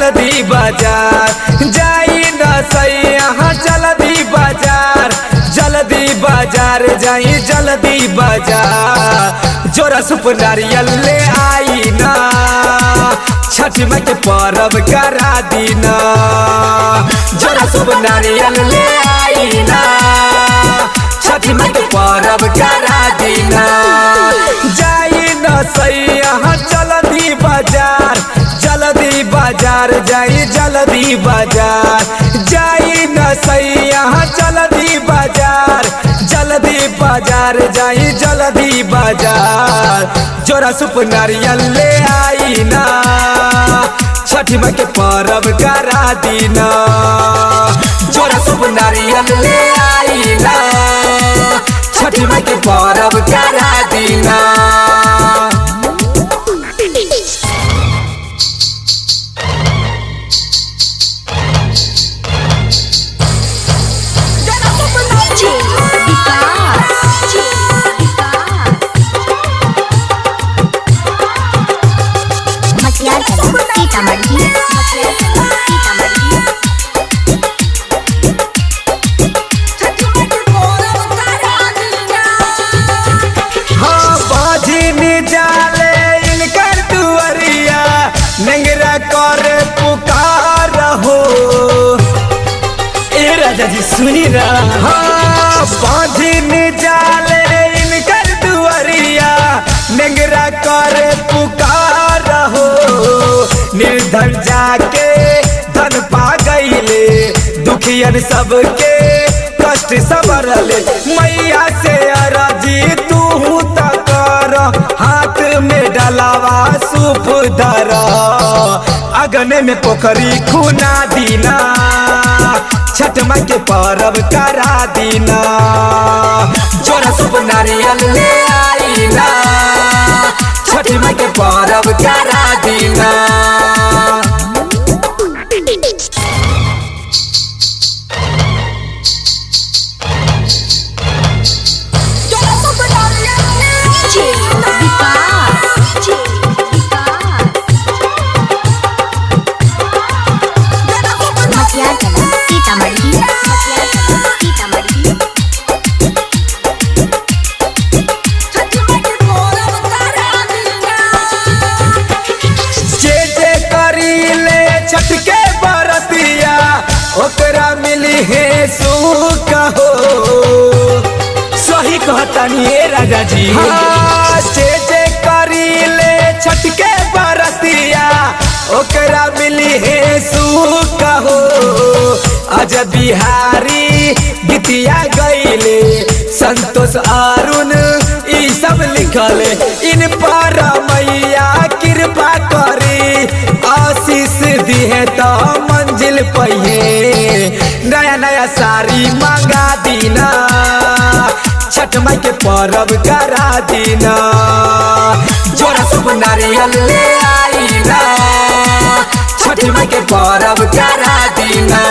जल्दी बाजार जाई न सैया जल्दी बाजार जाई जल्दी बाजार जोरा सुप नारियल ले आई ना छठ माई के परब करा दीना जोरा सुप नारियल ले आई ना छठ माई के परब करा दीना जाई न सैया जल्दी बाजार जाई जल्दी न सैया जल्दी बाजार जाई जल्दी बाजार जोरा सुप नारियल ले आई ना छठ माई के परब करा दीना जोरा सुप नारियल ले आई ना छठ माई के परब करा दीना। कर पुकार हो ए राजा जी सुनी ना हाँ बांधिन जाले इनकर दुआरिया नेंगरा कर पुकार हो निर्धन जाके धन पा गईले दुखियन सबके कष्ट सबरले मैया से अरजी तू तकर हाथ में डलावा सूप धरा अगन में पोखरी खुना दीना छठ माई के परब करा दीना जोरा सुप नारियल ले आई ना छठ माई के परब करा दीना। छठ के बरतिया ओकरा मिली है सुख हो सही कहतानी ए राजा जी हाँ जे करीले छठ के बरतिया ओकरा मिली है सुख हो अज बिहारी गीतिया गईले संतोष अरुण ई सब लिखले इन पर मैया कृपा करी आशीष दी है तो मंजिल पहिए नया नया साड़ी मांगा दीना छठ माई के परब करा दीना जोरा सुप नारियल ले आई ना छठ माई के परब करा दीना।